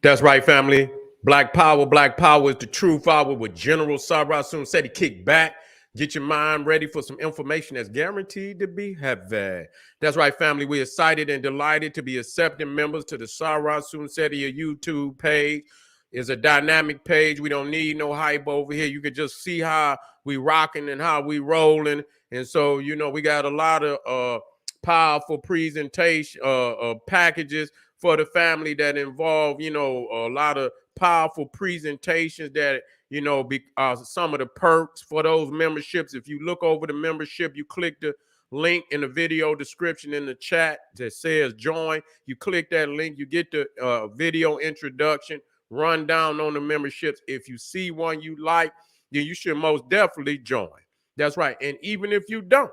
That's right, family. Black Power is the truth hour with General Sarah Soon said he kick back. Get your mind ready for some information that's guaranteed to be heavy. That's right, family. We're excited and delighted to be accepting members to the Sarah Soon said YouTube page. It's a dynamic page. We don't need no hype over here. You can just see how we rocking and how we rolling. And so, we got a lot of powerful presentation packages for the family that involve, a lot of powerful presentations that, some of the perks for those memberships. If you look over the membership, you click the link in the video description in the chat that says join. You click that link, you get the video introduction, run down on the memberships. If you see one you like, then you should most definitely join. That's right. And even if you don't,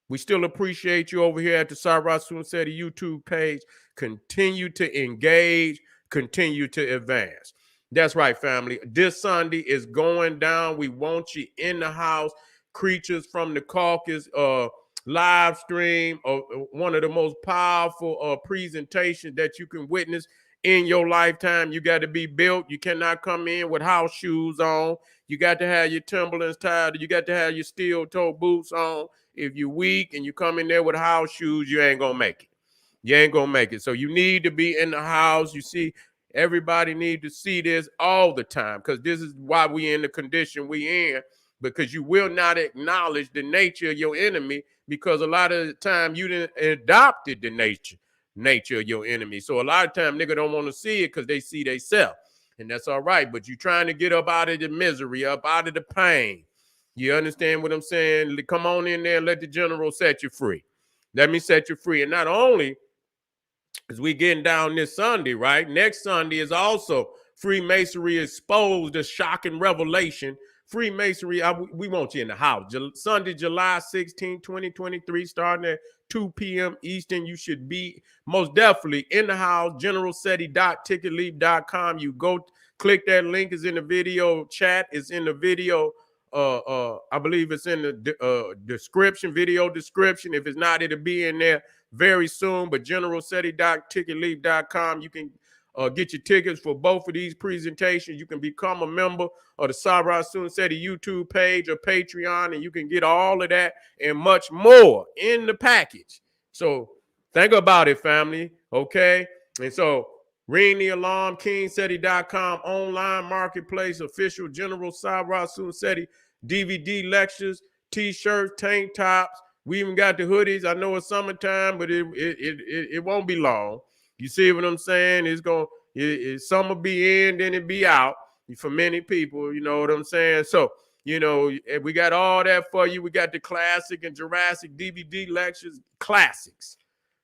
we still appreciate you over here at the Sarah Soon said YouTube page. Continue to engage, continue to advance. That's right, family. This Sunday is going down. We want you in the house. Creatures from the Caucus live stream, one of the most powerful presentations that you can witness in your lifetime. You got to be built. You cannot come in with house shoes on. You got to have your Timberlands tied. You got to have your steel-toe boots on. If you're weak and you come in there with house shoes, you ain't going to make it. You ain't going to make it. So you need to be in the house. You see, everybody need to see this all the time because this is why we in the condition we in, because you will not acknowledge the nature of your enemy because a lot of the time you didn't adopted the nature of your enemy. So a lot of time nigga don't want to see it because they see they self. And that's all right. But you're trying to get up out of the misery, up out of the pain. You understand what I'm saying? Come on in there and let the general set you free. Let me set you free. And not only is we getting down this Sunday, right? Next Sunday is also Freemasonry Exposed, a shocking revelation. Freemasonry, we want you in the house. Sunday, July 16, 2023, starting at 2 p.m. Eastern. You should be most definitely in the house. GeneralSeti.ticketleap.com. You go click that link. Is in the video chat. Is in the video. I believe it's in the description, video description. If it's not, it'll be in there very soon. But GeneralSeti.ticketleap.com. You can get your tickets for both of these presentations. You can become a member of the Sarah Soon Seti YouTube page or Patreon, and you can get all of that and much more in the package. So think about it, family. Okay. And so ring the alarm, KingSeti.com, online marketplace, official General Sarah Soon Seti DVD lectures, t-shirts, tank tops. We even got the hoodies. I know it's summertime, but it won't be long. You see what I'm saying? Summer be in, then it be out for many people. You know what I'm saying? So, we got all that for you. We got the classic and Jurassic DVD lectures, classics.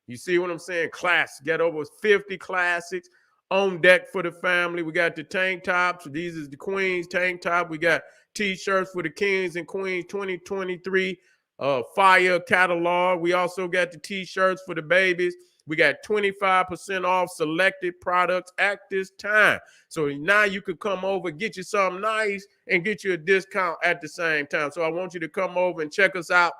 You see what I'm saying? Classics. Got over 50 classics on deck for the family. We got the tank tops. These is the Queens tank top. We got t-shirts for the Kings and Queens 2023 fire catalog. We also got the t-shirts for the babies. We got 25% off selected products at this time. So now you could come over, get you something nice, and get you a discount at the same time. So I want you to come over and check us out.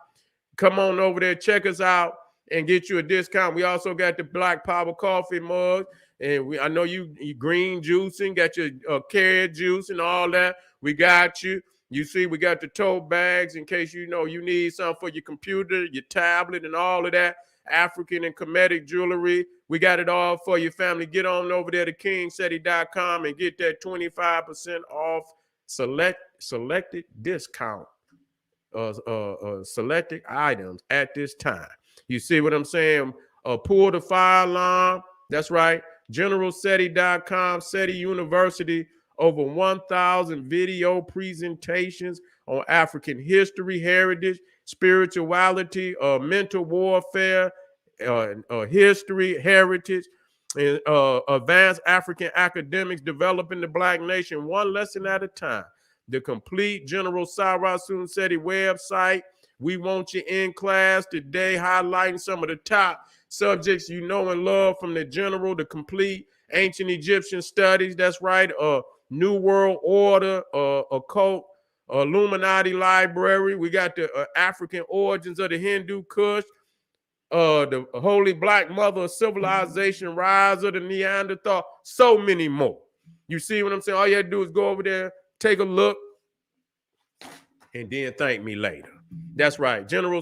Come on over there, check us out, and get you a discount. We also got the Black Power coffee mug. And I know you green juicing, got your carrot juice and all that. We got you. You see, we got the tote bags in case you need something for your computer, your tablet, and all of that. African and Kemetic jewelry. We got it all for your family. Get on over there to KingSeti.com and get that 25% off selected discount selected items at this time. You see what I'm saying? Pull the fire alarm. That's right. GeneralSeti.com, Seti University, over 1,000 video presentations on African history, heritage, spirituality, mental warfare, history, heritage, and advanced African academics developing the Black nation one lesson at a time. The complete General Sarah Soon Seti website. We want you in class today, highlighting some of the top subjects you know and love from the general, the complete ancient Egyptian studies. That's right. New World Order, occult, Illuminati library. We got the African origins of the Hindu Kush, the Holy Black Mother of Civilization, Rise of the Neanderthal, so many more. You see what I'm saying? All you have to do is go over there, take a look, and then thank me later. That's right. General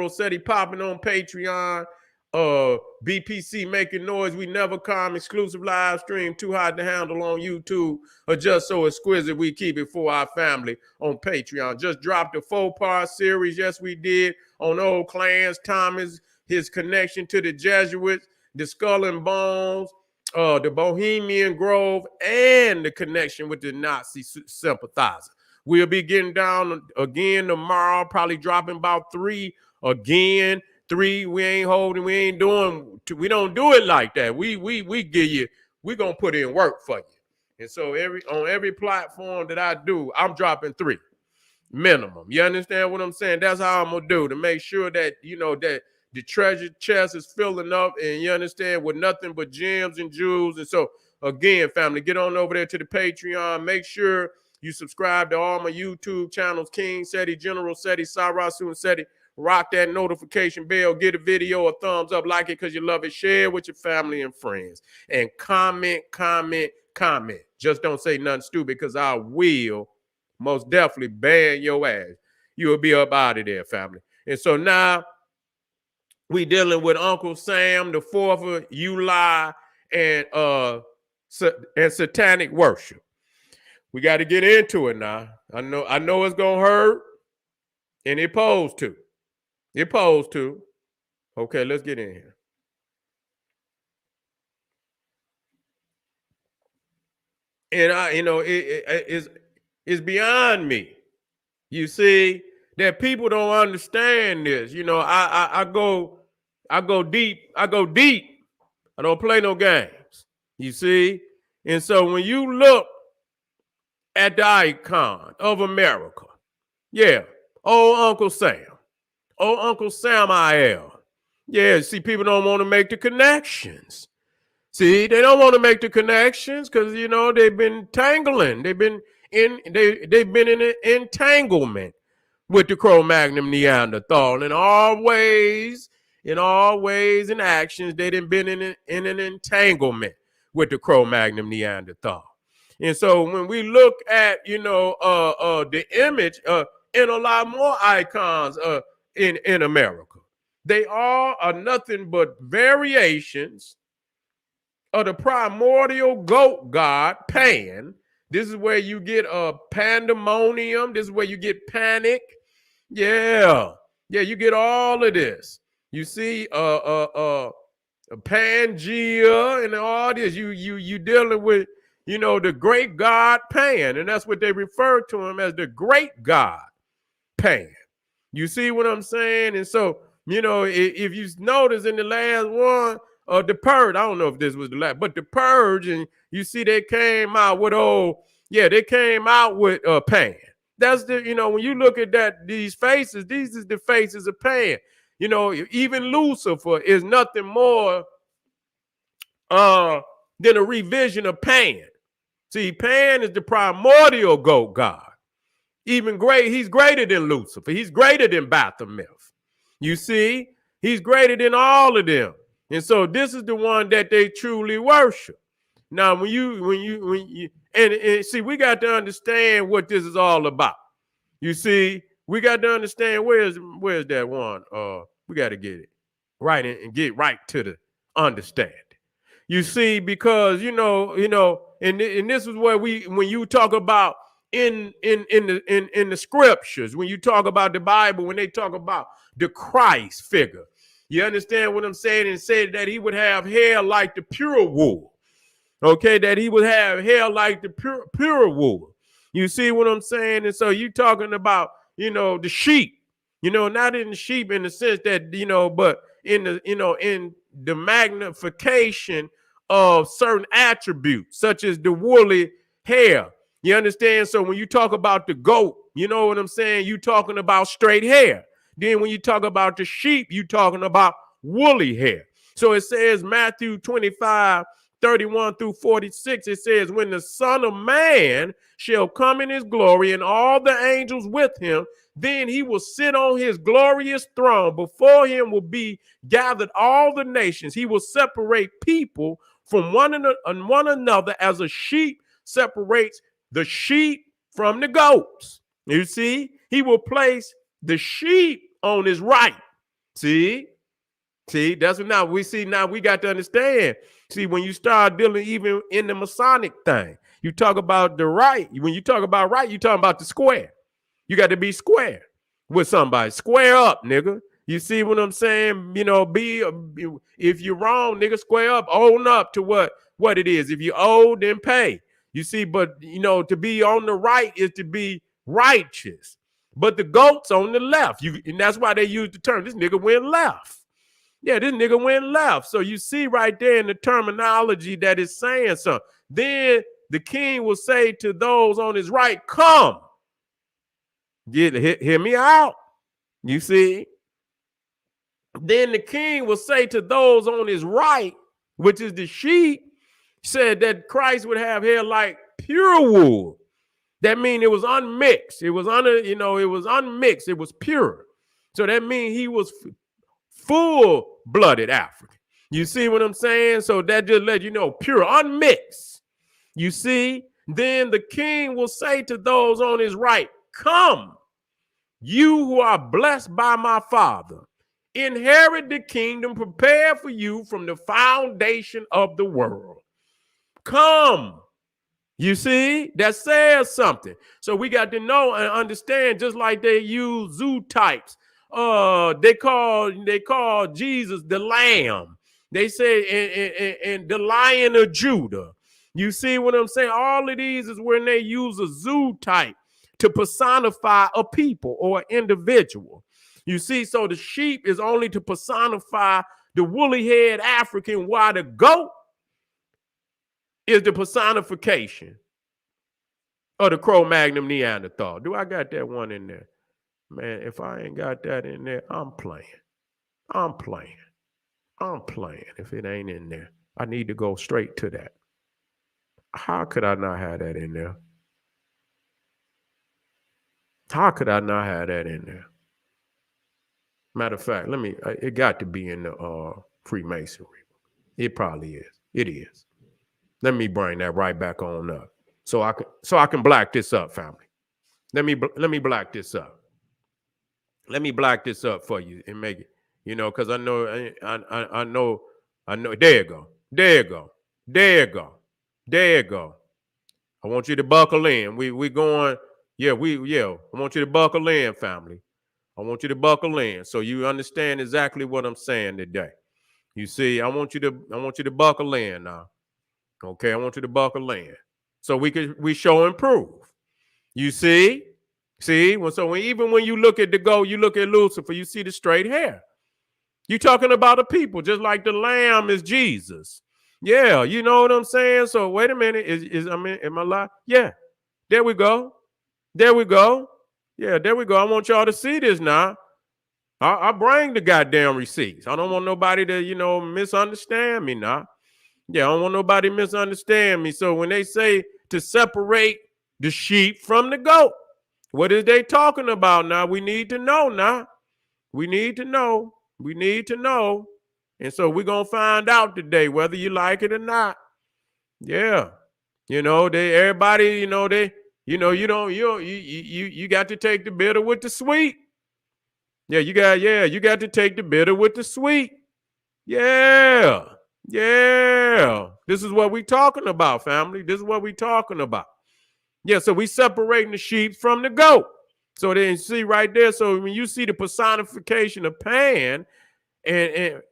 Seti popping on Patreon. BPC making noise. We never come. Exclusive live stream. Too hot to handle on YouTube. Or just so exquisite. We keep it for our family on Patreon. Just dropped a 4-part series. Yes, we did. On old Clarence Thomas, his connection to the Jesuits, the Skull and Bones, the Bohemian Grove, and the connection with the Nazi sympathizer. We'll be getting down again tomorrow, probably dropping about 3 again. 3, we ain't holding, we don't do it like that. We give you, we gonna put in work for you. And so on every platform that I do, I'm dropping 3 minimum. You understand what I'm saying? That's how I'm gonna do to make sure that that the treasure chest is filling up, and you understand, with nothing but gems and jewels. And so again, family, get on over there to the Patreon. Make sure you subscribe to all my YouTube channels: King Seti, General Seti, Sarasun Seti. Rock that notification bell. Get a video a thumbs up, like it because you love it. Share it with your family and friends. And comment. Just don't say nothing stupid, because I will most definitely ban your ass. You'll be up out of there, family. And so now we dealing with Uncle Sam, the 4th of July, and satanic worship. We got to get into it now. I know it's gonna hurt, and it posed to. Okay, let's get in here. And it's beyond me. You see that people don't understand this. I go deep. I don't play no games. You see, and so when you look at the icon of America, yeah, old Uncle Sam. Oh, Uncle Samael. Yeah, see, people don't want to make the connections. See, they don't want to make the connections because they've been tangling. They've been in an entanglement with the Cro-Magnon Neanderthal. In all ways and actions, they've been in an entanglement with the Cro-Magnon Neanderthal. And so when we look at the image and a lot more icons in America, they all are nothing but variations of the primordial goat god Pan. This is where you get pandemonium. This is where you get panic. Yeah, you get all of this. You see Pangea and all this. You dealing with the great god Pan, and that's what they refer to him as, the great god Pan. You see what I'm saying? And so, if you notice in the last one, the Purge, I don't know if this was the last, but the Purge, and you see they came out with Pan. That's when you look at these faces, these is the faces of Pan. Even Lucifer is nothing more than a revision of Pan. See, Pan is the primordial goat god. He's greater than Lucifer. He's greater than Baphomet. You see, he's greater than all of them. And so this is the one that they truly worship. Now, when you see, we got to understand what this is all about. You see, we got to understand where's that one. We got to get it right and get right to the understanding. You see, because and this is where when you talk about in the scriptures, when you talk about the Bible, when they talk about the Christ figure, you understand what I'm saying? And said that he would have hair like the pure wool. Okay, that he would have hair like the pure wool. You see what I'm saying? And so you talking about the sheep, not in the sheep in the sense that but in the in the magnification of certain attributes, such as the woolly hair. You understand? So when you talk about the goat, you know what I'm saying? You talking about straight hair. Then when you talk about the sheep, you talking about woolly hair. So it says Matthew 25:35 31 through 46, it says, when the Son of Man shall come in his glory and all the angels with him, then he will sit on his glorious throne. Before him will be gathered all the nations. He will separate people from one another as a sheep separates the sheep from the goats. You see, he will place the sheep on his right. See, that's what now we see. Now we got to understand. See, when you start dealing even in the Masonic thing, you talk about the right. When you talk about right, you talking about the square. You got to be square with somebody. Square up, nigga. You see what I'm saying? You know, if you're wrong, nigga, square up. Own up to what it is. If you owe, then pay. You see, but you know, to be on the right is to be righteous. But the goat's on the left. And that's why they use the term, this nigga went left. Yeah, this nigga went left. So you see right there in the terminology that is saying something. Then the king will say to those on his right, come. Hear me out. You see? Then the king will say to those on his right, which is the sheep, said that Christ would have hair like pure wool. That means it was unmixed. It was it was unmixed. It was pure. So that means he was full-blooded African. You see what I'm saying? So that just let you know, pure, unmixed. You see? Then the king will say to those on his right, come, you who are blessed by my Father, inherit the kingdom prepared for you from the foundation of the world. Come. You see, that says something. So we got to know and understand, just like they use zoo types. They call Jesus the Lamb. They say and the Lion of Judah. You see what I'm saying? All of these is when they use a zoo type to personify a people or an individual. You see, so the sheep is only to personify the woolly head African, while the goat is the personification of the Cro-Magnon Neanderthal. Do I got that one in there? Man, if I ain't got that in there, I'm playing. If it ain't in there, I need to go straight to that. How could I not have that in there? How could I not have that in there? Matter of fact, it got to be in the Freemasonry. It probably is. It is. Let me bring that right back on up. So I can black this up, family. Let me black this up. Let me black this up for you and make it, because I know. There you go. I want you to buckle in. We going. I want you to buckle in, family. I want you to buckle in so you understand exactly what I'm saying today. You see, I want you to buckle in now. Okay, I want you to buckle in so we show and prove. You see, even when you look at the goat, you look at Lucifer, you see the straight hair. You talking about a people, just like the lamb is Jesus. Yeah, you know what I'm saying? So wait a minute, am I lying? Yeah, there we go. Yeah, there we go. I want y'all to see this now. I bring the goddamn receipts. I don't want nobody to, misunderstand me now. Yeah, I don't want nobody to misunderstand me. So when they say to separate the sheep from the goat, what is they talking about now? We need to know now. We need to know. And so we're going to find out today, whether you like it or not. Yeah. Everybody, you got to take the bitter with the sweet. Yeah, you got to take the bitter with the sweet. Yeah. This is what we talking about, family. This is what we talking about. Yeah, so we separating the sheep from the goat. So then see right there. So when you see the personification of Pan, and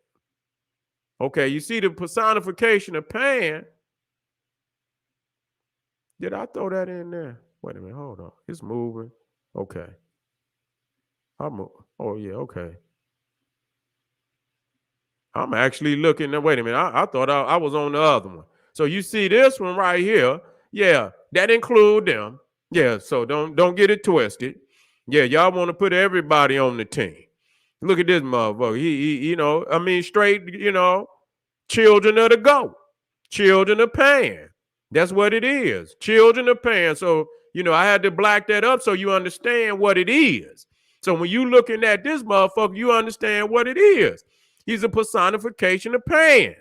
okay, you see the personification of Pan. Did I throw that in there? Wait a minute, hold on. It's moving. Okay. Oh yeah, okay. I'm actually looking. Wait a minute. I thought I was on the other one. So you see this one right here. Yeah, that include them. Yeah, so don't get it twisted. Yeah, y'all want to put everybody on the team. Look at this motherfucker. He straight, children of the goat. Children of Pan. That's what it is. Children of Pan. So, I had to black that up so you understand what it is. So when you looking at this motherfucker, you understand what it is. He's a personification of Pan.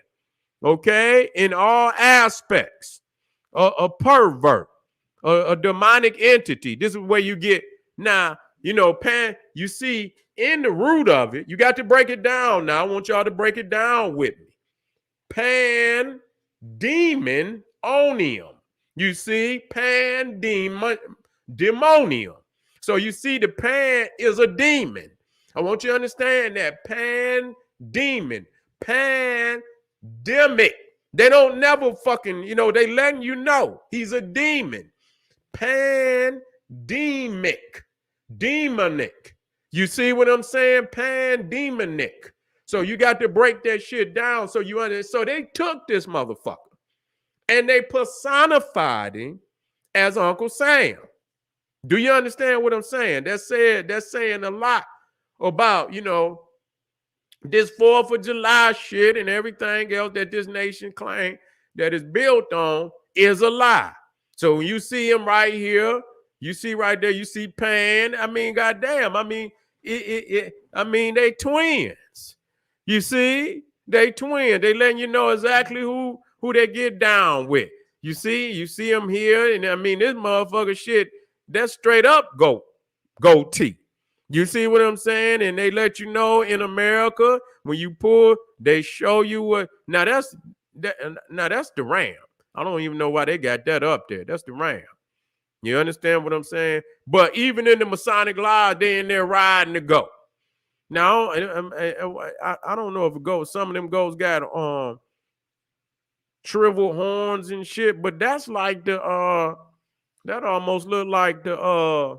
Okay? In all aspects. A pervert. A demonic entity. This is where you get, now, Pan, you see, in the root of it, you got to break it down now. I want y'all to break it down with me. Pan demon onium. You see, pan demonium. So you see, the pan is a demon. I want you to understand that. Pan demon, pandemic. They don't never fucking, they letting you know he's a demon. Pandemic, demonic. You see what I'm saying? Pandemonic. So you got to break that shit down so you understand. So they took this motherfucker and they personified him as Uncle Sam. Do you understand what I'm saying? That's saying a lot about, this 4th of July shit and everything else that this nation claims that is built on is a lie. So when you see him right here, you see right there, you see Pan. I mean, goddamn. I mean, they twins. You see, they twins. They letting you know exactly who they get down with. You see them here, and I mean, this motherfucker shit, that's straight up goatee. You see what I'm saying? And they let you know in America, when you pull, they show you what. Now that's the Ram. I don't even know why they got that up there. That's the Ram. You understand what I'm saying? But even in the Masonic Lodge, they in there riding the goat. Now, I don't know if it goes. Some of them goats got shriveled horns and shit, but that's like that almost look like the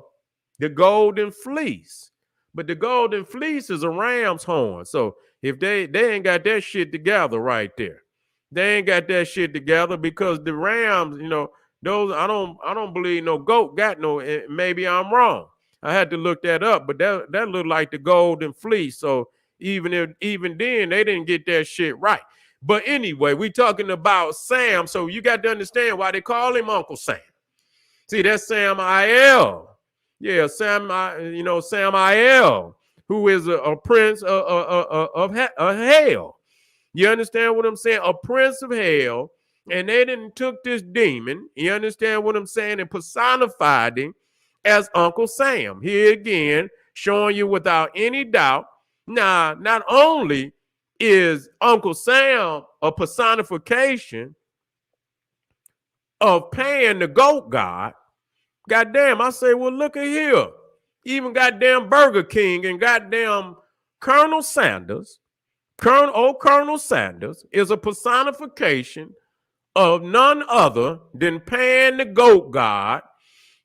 golden fleece. But the golden fleece is a ram's horn. So if they ain't got that shit together right there. They ain't got that shit together because the rams, those I don't believe no goat got no. Maybe I'm wrong. I had to look that up, but that looked like the golden fleece. So even then, they didn't get that shit right. But anyway, we talking about Sam, so you got to understand why they call him Uncle Sam. See, that's Sam I.L. Yeah, Sam I.L., who is a prince of hell. You understand what I'm saying? A prince of hell. And they didn't took this demon, you understand what I'm saying, and personified him as Uncle Sam. Here again, showing you without any doubt. Now, not only is Uncle Sam a personification of Pan, the goat god, goddamn, I say, well, look at here. Even goddamn Burger King and goddamn Colonel Sanders, Colonel Sanders is a personification of none other than Pan, the goat god.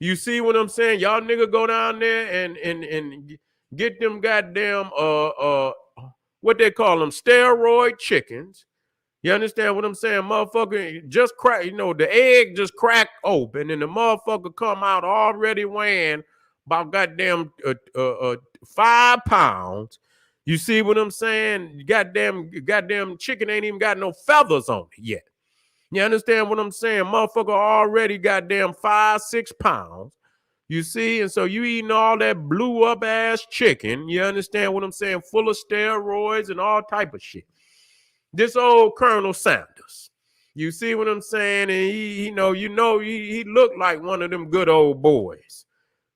You see what I'm saying? Y'all nigga go down there and get them goddamn what they call them, steroid chickens. You understand what I'm saying? Motherfucker just crack, the egg just cracked open and the motherfucker come out already weighing about goddamn 5 pounds. You see what I'm saying? Goddamn chicken ain't even got no feathers on it yet. You understand what I'm saying? Motherfucker already goddamn 5-6 pounds. You see? And so you eating all that blew up ass chicken. You understand what I'm saying? Full of steroids and all type of shit. This old Colonel Sanders. You see what I'm saying? And he looked like one of them good old boys.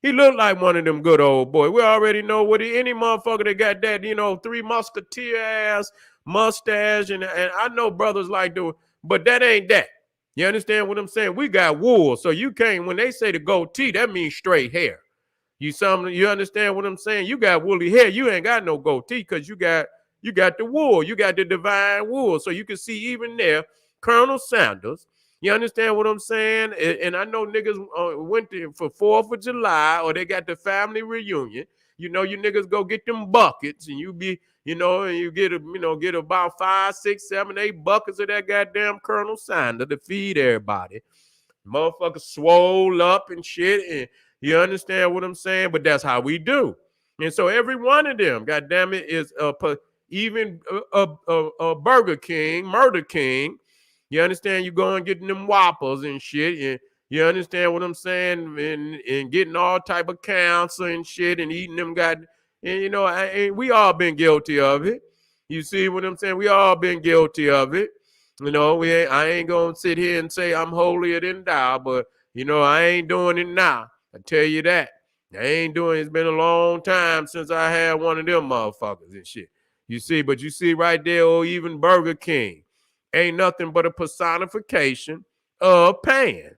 He looked like one of them good old boys. We already know what any motherfucker that got that, 3 musketeer ass mustache. And I know brothers like the. But that ain't that. You understand what I'm saying? We got wool. So you can't, when they say the goatee, that means straight hair. You understand what I'm saying? You got woolly hair. You ain't got no goatee because you got the wool. You got the divine wool. So you can see even there, Colonel Sanders. You understand what I'm saying? And I know niggas went to for 4th of July or they got the family reunion. You niggas go get them buckets and you be, and you get about 5, 6, 7, 8 buckets of that goddamn Colonel Sanders to feed everybody. Motherfuckers swole up and shit. And you understand what I'm saying? But that's how we do. And so every one of them, goddamn it, is even a Burger King, Murder King. You understand? You going getting them whoppers and shit. And you understand what I'm saying? And getting all type of cancer and shit and eating them and you know, we all been guilty of it. You see what I'm saying? We all been guilty of it. You know, I ain't gonna sit here and say I'm holier than thou, but you know, I ain't doing it now. I tell you that. I ain't doing it. It's been a long time since I had one of them motherfuckers and shit. You see, but you see right there, or even Burger King ain't nothing but a personification of pain.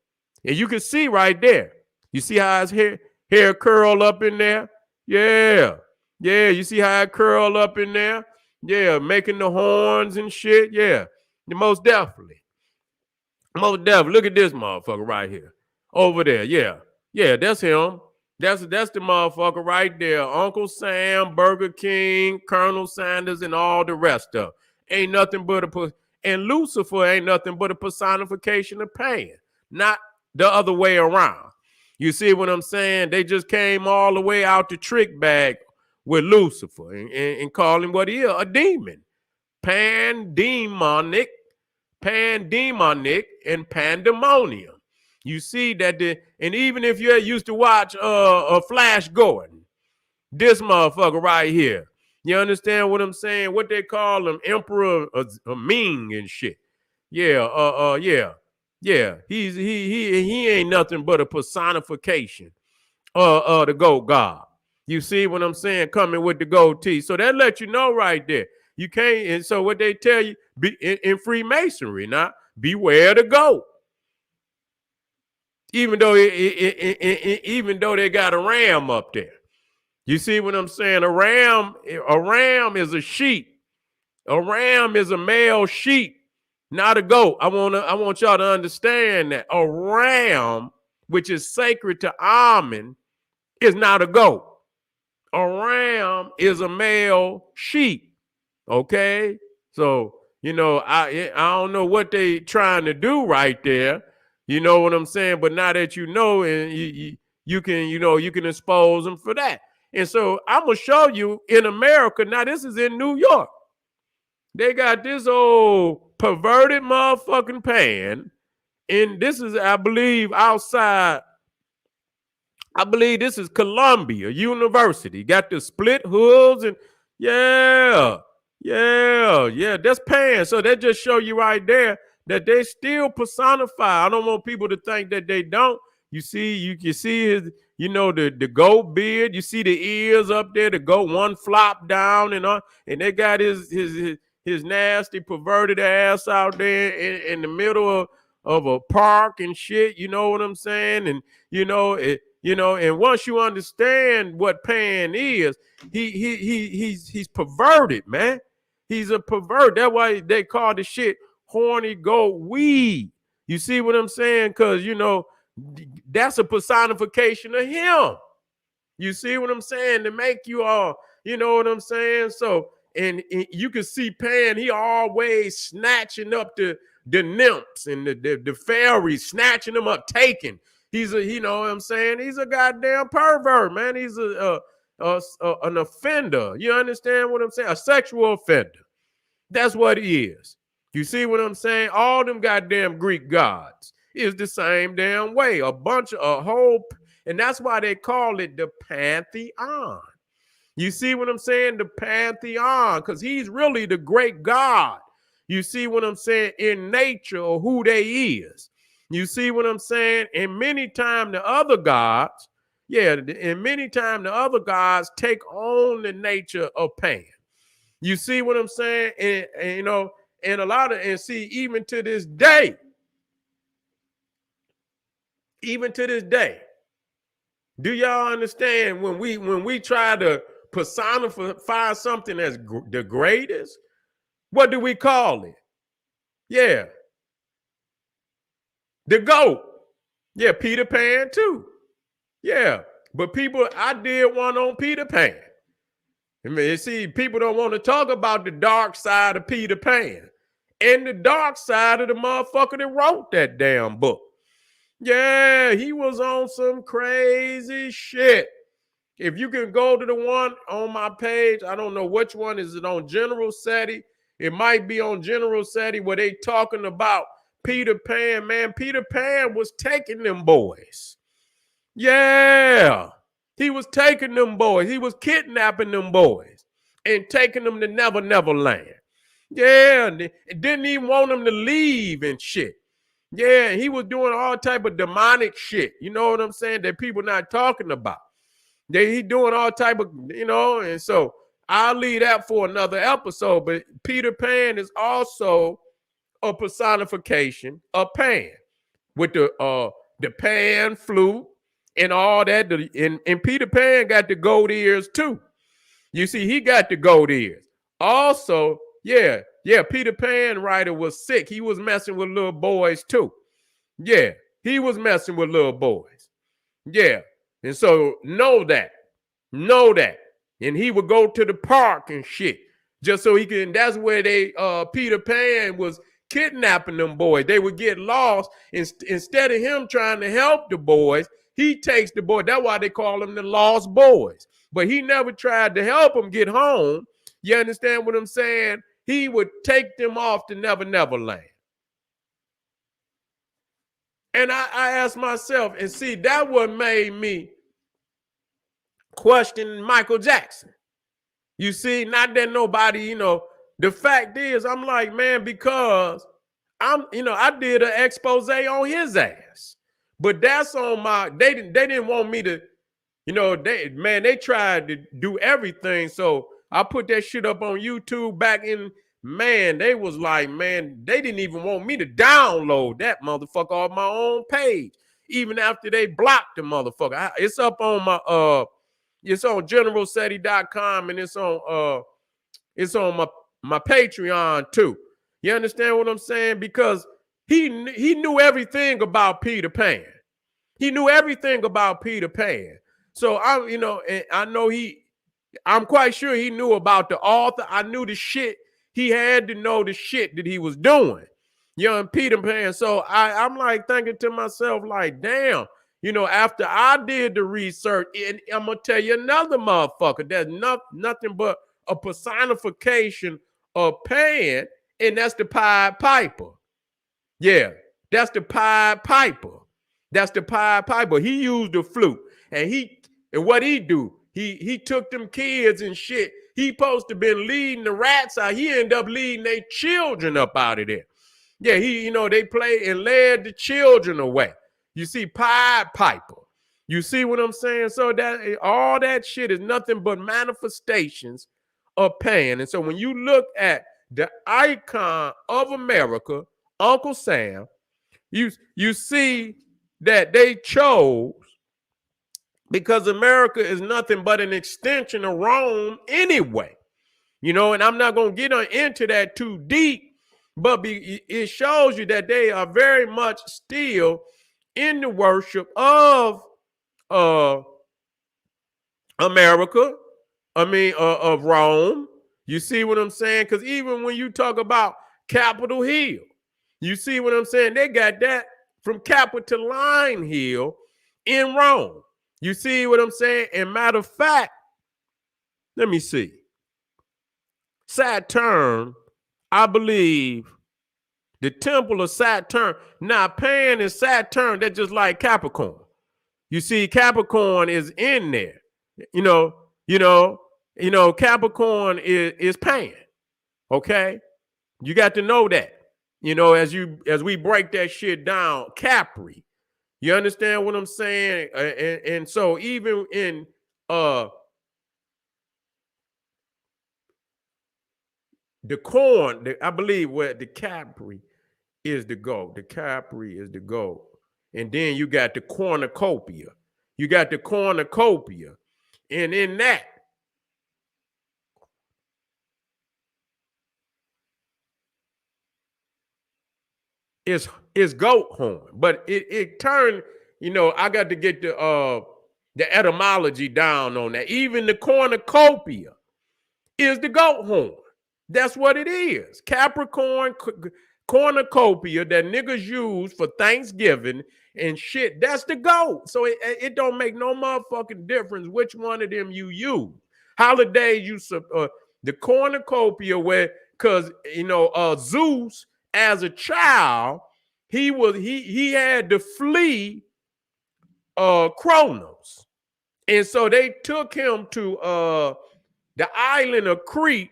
And you can see right there. You see how his hair curl up in there? Yeah. Yeah, you see how it curl up in there? Yeah, making the horns and shit. Yeah, most definitely. Most definitely. Look at this motherfucker right here. Over there. Yeah. Yeah, that's him. That's the motherfucker right there. Uncle Sam, Burger King, Colonel Sanders, and all the rest of them. Ain't nothing but and Lucifer ain't nothing but a personification of pain. Not the other way around. You see what I'm saying? They just came all the way out the trick bag with Lucifer and call him what he is, a demon. Pandemonic, and pandemonium. You see that and even if you used to watch Flash Gordon, this motherfucker right here, you understand what I'm saying? What they call him, Emperor Ming and shit. Yeah, yeah. He ain't nothing but a personification the goat god. You see what I'm saying? Coming with the gold teeth. So that lets you know right there. You can't, and so what they tell you in Freemasonry, now, beware the goat. Even though even though they got a ram up there. You see what I'm saying? A ram is a sheep. A ram is a male sheep, not a goat. I want y'all to understand that. A ram, which is sacred to Amen, is not a goat. A ram is a male sheep. Okay? So, you know, I don't know what they trying to do right there. You know what I'm saying? But now that you know, and you can expose them for that. And so I'm gonna show you in America. Now, this is in New York. They got this old perverted motherfucking pan. And this is, I believe, outside. I believe this is Columbia University. Got the split hoods and yeah. That's pan. So that just show you right there that they still personify. I don't want people to think that they don't. You can see his, the goat beard. You see the ears up there. The goat one flop down and they got his nasty perverted ass out there in the middle of a park and shit. You know what I'm saying? And and once you understand what pan is, he's perverted, man. He's a pervert. That's why they call the shit horny goat weed. You see what I'm saying? Because, that's a personification of him. You see what I'm saying? To make you all, you know what I'm saying? So, and you can see Pan, he always snatching up the nymphs and the fairies, snatching them up, taking. He's you know what I'm saying? He's a goddamn pervert, man. He's an offender. You understand what I'm saying? A sexual offender. That's what he is. You see what I'm saying? All them goddamn Greek gods is the same damn way. And that's why they call it the pantheon. You see what I'm saying? The pantheon, because he's really the great god. You see what I'm saying? In nature, or who they is. You see what I'm saying? And many times the other gods, take on the nature of Pan. You see what I'm saying? And a lot of, and see, even to this day, do y'all understand when we try to personify something as the greatest, what do we call it? Yeah. The goat. Yeah, Peter Pan too. Yeah. But I did one on Peter Pan. I mean, see, people don't want to talk about the dark side of Peter Pan and the dark side of the motherfucker that wrote that damn book. Yeah, he was on some crazy shit. If you can go to the one on my page, I don't know which one. Is it on General SETI? It might be on General SETI where they talking about Peter Pan, man, Peter Pan was taking them boys. Yeah. He was taking them boys. He was kidnapping them boys and taking them to Never Never Land. Yeah, and didn't even want them to leave and shit. Yeah, he was doing all type of demonic shit. You know what I'm saying? That people not talking about. He doing all type of, and so I'll leave that for another episode. But Peter Pan is also a personification of Pan with the pan flute and all that. And Peter Pan got the gold ears too. You see, he got the gold ears. Also, yeah, Peter Pan writer was sick. He was messing with little boys too. Yeah, he was messing with little boys. Yeah, and so know that. And he would go to the park and shit just so he can. That's where Peter Pan was kidnapping them boys. They would get lost. Instead of him trying to help the boys, he takes the boy. That's why they call them the lost boys. But he never tried to help them get home. You understand what I'm saying? He would take them off to Never Never Land. And I asked myself, and see, that what made me question Michael Jackson. You see, not that nobody, the fact is, I'm like, man, because I did an expose on his ass. But that's on they didn't want me to, they tried to do everything. So I put that shit up on YouTube back in, man, they was like, man, they didn't even want me to download that motherfucker off my own page, even after they blocked the motherfucker. It's up on it's on generalseti.com and it's on my Patreon too. You understand what I'm saying? Because he knew everything about Peter Pan. He knew everything about Peter Pan. So I'm quite sure he knew about the author. I knew the shit. He had to know the shit that he was doing. Young Peter Pan. So I'm like thinking to myself, like, damn, after I did the research, and I'm gonna tell you another motherfucker that's nothing but a personification of Pan, and that's the Pied Piper. Yeah, that's the Pied Piper. That's the Pied Piper. He used the flute, and what he do? He took them kids and shit. He supposed to been leading the rats out. He ended up leading their children up out of there. Yeah, they played and led the children away. You see, Pied Piper. You see what I'm saying? So that all that shit is nothing but manifestations of Pan. And so when you look at the icon of America, Uncle Sam, you see that they chose, because America is nothing but an extension of Rome anyway. And I'm not going to get into that too deep, but it shows you that they are very much still in the worship of America, of Rome. You see what I'm saying? Because even when you talk about Capitol Hill, you see what I'm saying? They got that from Capitoline Hill in Rome. You see what I'm saying? And matter of fact, let me see. Saturn, I believe, the temple of Saturn. Now, Pan and Saturn, they're just like Capricorn. You see, Capricorn is in there. Capricorn is Pan. Okay? You got to know that. As we break that shit down, Capri. You understand what I'm saying? And so even in the corn, I believe where the Capri is the gold. The Capri is the gold. And then you got the cornucopia. You got the cornucopia. And in that, it's goat horn. But it turned, I got to get the etymology down on that. Even the cornucopia is the goat horn. That's what it is. Capricorn cornucopia that niggas use for Thanksgiving and shit. That's the goat. So it don't make no motherfucking difference which one of them you use. Holidays, the cornucopia, where, because Zeus as a child he had to flee Kronos. And so they took him to the island of Crete,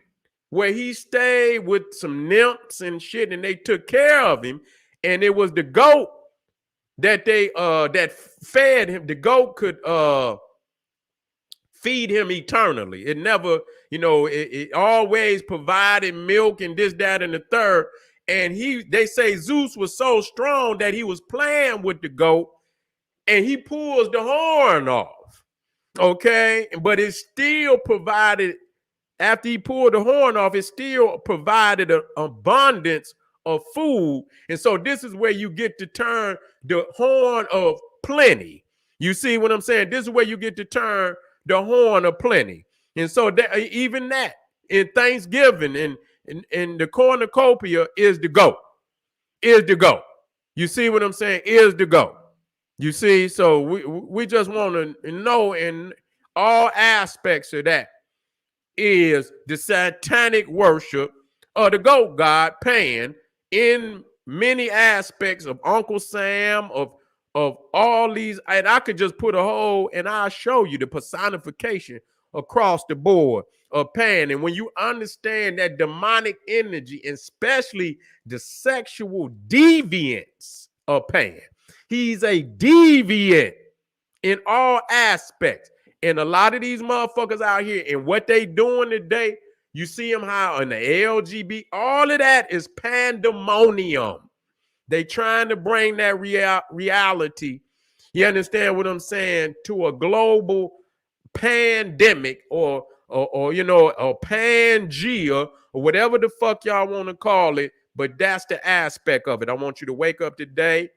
where he stayed with some nymphs and shit, and they took care of him. And it was the goat that they that fed him. The goat could feed him eternally. It never, it always provided milk and this, that, and the third. And they say Zeus was so strong that he was playing with the goat, and he pulls the horn off. Okay, but it still provided, after he pulled the horn off, it still provided an abundance of food. And so this is where you get to turn the horn of plenty. You see what I'm saying? This is where you get to turn the horn of plenty. And so that, even that in Thanksgiving and the cornucopia is the goat. Is the goat. You see what I'm saying? Is the goat. You see, so we just want to know in all aspects of that is the satanic worship of the goat god Pan in many aspects of Uncle Sam, of all these. And I could just put a whole, and I'll show you the personification across the board of Pan. And when you understand that demonic energy, especially the sexual deviance of Pan, he's a deviant in all aspects. And a lot of these motherfuckers out here and what they doing today, you see them how in the LGBT, all of that is pandemonium. They trying to bring that reality, you understand what I'm saying, to a global pandemic or a Pangea or whatever the fuck y'all want to call it. But that's the aspect of it. I want you to wake up today.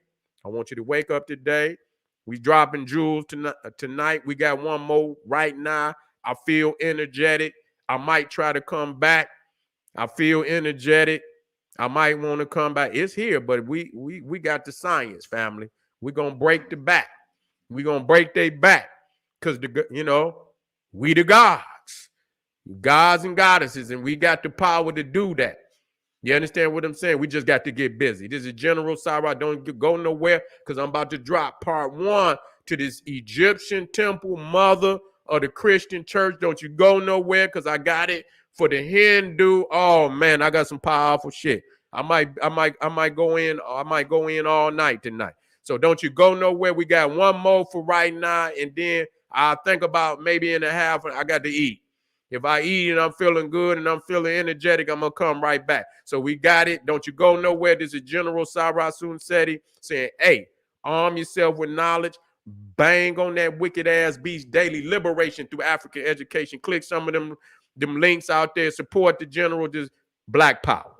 We dropping jewels tonight. We got one more right now. I feel energetic. I might try to come back. I feel energetic. I might want to come back. It's here, but we got the science, family. We're gonna break the back. We're gonna break their back. Because we the gods and goddesses, and we got the power to do that. You understand what I'm saying? We just got to get busy. This is General Sarah. Don't go nowhere, because I'm about to drop part 1 to this Egyptian temple mother of the Christian church. Don't you go nowhere, because I got it for the Hindu. Oh man, I got some powerful shit. I might go in. I might go in all night tonight. So don't you go nowhere. We got one more for right now, and then I'll think about maybe in a half. I got to eat. If I eat and I'm feeling good and I'm feeling energetic, I'm going to come right back. So we got it. Don't you go nowhere. This is General Sarasun Seti saying, hey, arm yourself with knowledge. Bang on that wicked ass beast daily liberation through African education. Click some of them links out there. Support the general. Just Black Power.